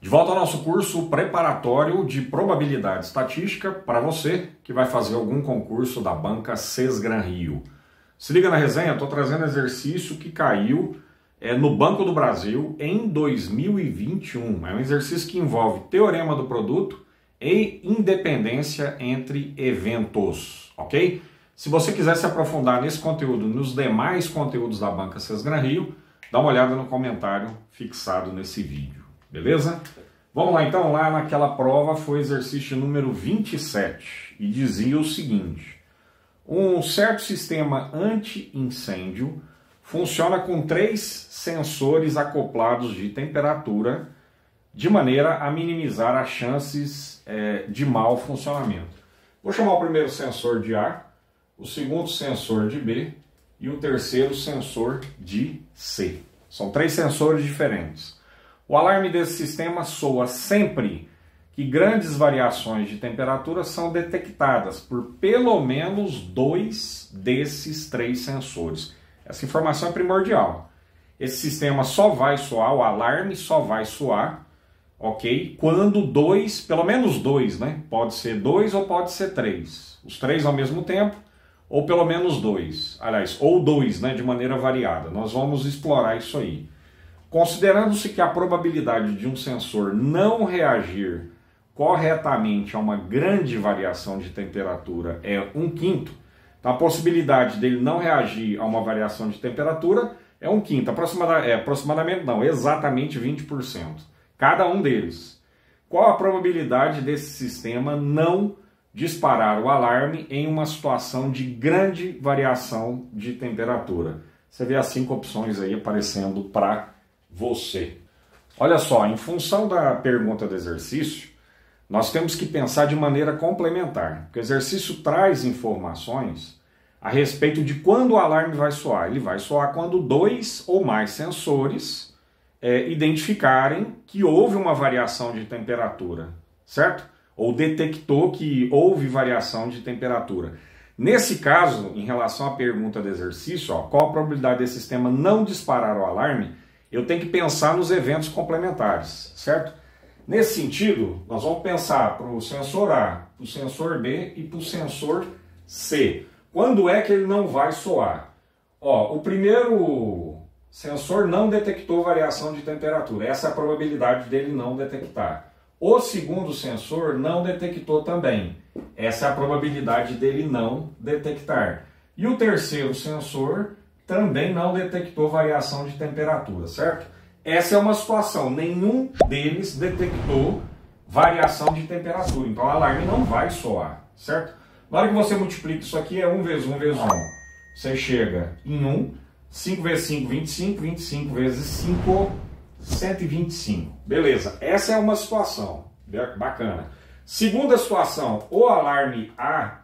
De volta ao nosso curso preparatório de probabilidade estatística para você que vai fazer algum concurso da banca Sesgran Rio. Se liga na resenha, estou trazendo exercício que caiu no Banco do Brasil em 2021. É um exercício que envolve teorema do produto e independência entre eventos, ok? Se você quiser se aprofundar nesse conteúdo, nos demais conteúdos da banca Sesgran Rio, dá uma olhada no comentário fixado nesse vídeo. Beleza? Vamos lá então, lá naquela prova foi exercício número 27 e dizia o seguinte: um certo sistema anti-incêndio funciona com 3 sensores acoplados de temperatura de maneira a minimizar as chances de mau funcionamento. Vou chamar o primeiro sensor de A, o segundo sensor de B e o terceiro sensor de C. São 3 sensores diferentes. O alarme desse sistema soa sempre que grandes variações de temperatura são detectadas por pelo menos 2 desses 3 sensores. Essa informação é primordial. Esse sistema só vai soar, o alarme só vai soar, ok? Quando pelo menos 2, né? Pode ser 2 ou pode ser 3. Os 3 ao mesmo tempo, ou pelo menos 2. Aliás, ou 2, né? De maneira variada. Nós vamos explorar isso aí. Considerando-se que a probabilidade de um sensor não reagir corretamente a uma grande variação de temperatura é 1/5, então a possibilidade dele não reagir a uma variação de temperatura é 1/5, aproximadamente não, exatamente 20%, cada um deles. Qual a probabilidade desse sistema não disparar o alarme em uma situação de grande variação de temperatura? Você vê as 5 opções aí aparecendo para você. Olha só, em função da pergunta do exercício, nós temos que pensar de maneira complementar, porque o exercício traz informações a respeito de quando o alarme vai soar. Ele vai soar quando 2 ou mais sensores identificarem que houve uma variação de temperatura, certo? Ou detectou que houve variação de temperatura. Nesse caso, em relação à pergunta do exercício, qual a probabilidade desse sistema não disparar o alarme? Eu tenho que pensar nos eventos complementares, certo? Nesse sentido, nós vamos pensar para o sensor A, para o sensor B e para o sensor C. Quando é que ele não vai soar? O primeiro sensor não detectou variação de temperatura. Essa é a probabilidade dele não detectar. O segundo sensor não detectou também. Essa é a probabilidade dele não detectar. E o terceiro sensor também não detectou variação de temperatura, certo? Essa é uma situação, nenhum deles detectou variação de temperatura, então o alarme não vai soar, certo? Na hora que você multiplica isso aqui, é 1 vezes 1 vezes 1. Você chega em 1, 5 vezes 5, 25, 25 vezes 5, 125. Beleza, essa é uma situação, bacana. Segunda situação, o alarme A,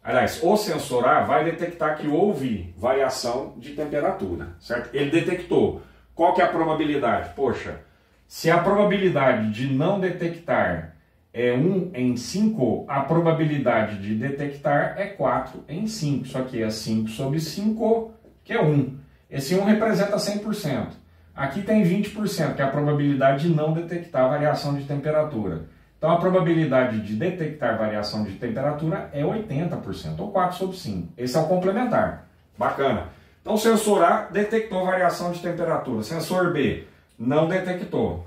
aliás, o sensor A vai detectar que houve variação de temperatura, certo? Ele detectou. Qual que é a probabilidade? Poxa, se a probabilidade de não detectar é 1 em 5, a probabilidade de detectar é 4 em 5. Isso aqui é 5 sobre 5, que é 1. Esse 1 representa 100%. Aqui tem 20%, que é a probabilidade de não detectar variação de temperatura. Então, a probabilidade de detectar variação de temperatura é 80%, ou 4 sobre 5. Esse é o complementar. Bacana. Então, o sensor A detectou variação de temperatura. Sensor B não detectou.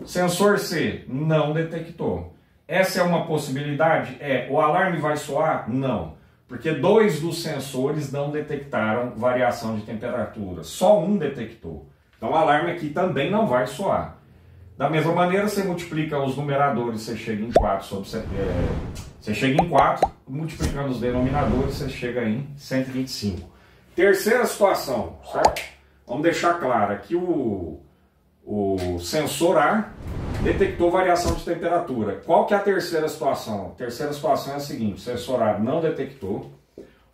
Sensor C não detectou. Essa é uma possibilidade? O alarme vai soar? Não. Porque 2 dos sensores não detectaram variação de temperatura. Só um detectou. Então, o alarme aqui também não vai soar. Da mesma maneira, você multiplica os numeradores, você chega em 4 você chega em 4, multiplicando os denominadores, você chega em 125. Terceira situação, certo? Vamos deixar claro aqui o sensor A detectou variação de temperatura. Qual que é a terceira situação? A terceira situação é a seguinte: o sensor A não detectou,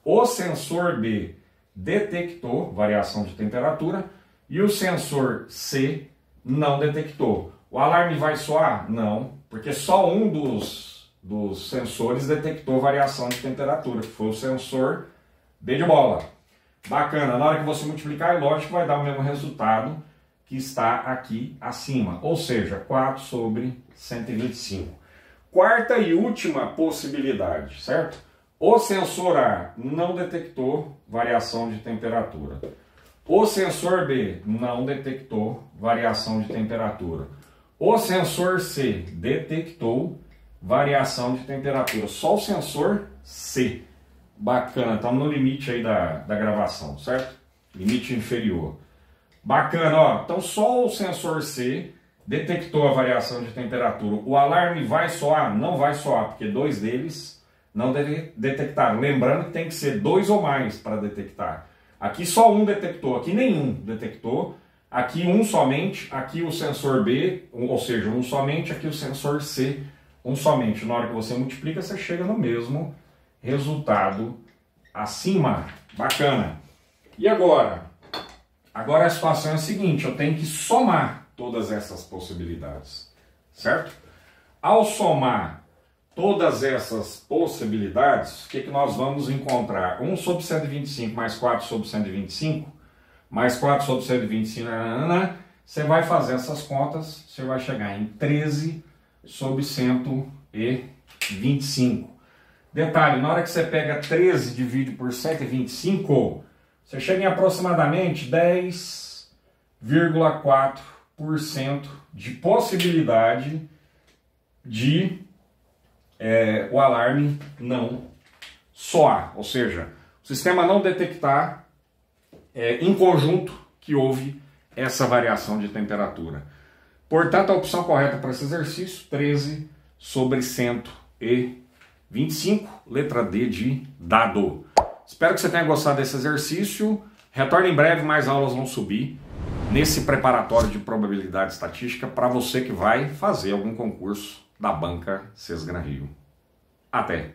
o sensor B detectou variação de temperatura e o sensor C não detectou. O alarme vai soar? Não, porque só um dos sensores detectou variação de temperatura, que foi o sensor B de bola. Bacana, na hora que você multiplicar, é lógico que vai dar o mesmo resultado, que que está aqui acima, ou seja, 4 sobre 125. Quarta e última possibilidade, certo? O sensor A não detectou variação de temperatura. O sensor B não detectou variação de temperatura. O sensor C detectou variação de temperatura. Só o sensor C. Bacana, estamos no limite aí da gravação, certo? Limite inferior. Bacana, ó. Então só o sensor C detectou a variação de temperatura. O alarme vai soar? Não vai soar, porque dois deles não detectaram. Lembrando que tem que ser 2 ou mais para detectar. Aqui só um detectou, aqui nenhum detectou. Aqui um somente, aqui o sensor B, ou seja, um somente, aqui o sensor C, um somente. Na hora que você multiplica, você chega no mesmo resultado acima. Bacana. E agora? Agora a situação é a seguinte, eu tenho que somar todas essas possibilidades, certo? Ao somar todas essas possibilidades, o que nós vamos encontrar? 1 sobre 125 mais 4 sobre 125, mais 4 sobre 125, você vai fazer essas contas, você vai chegar em 13 sobre 125. Detalhe, na hora que você pega 13 e divide por 125, você chega em aproximadamente 10,4% de possibilidade de o alarme não soar, ou seja, o sistema não detectar em conjunto que houve essa variação de temperatura. Portanto, a opção correta para esse exercício, 13 sobre 125, letra D de dado. Espero que você tenha gostado desse exercício. Retorne em breve, mais aulas vão subir nesse preparatório de probabilidade estatística para você que vai fazer algum concurso da banca Sesgran Rio. Até!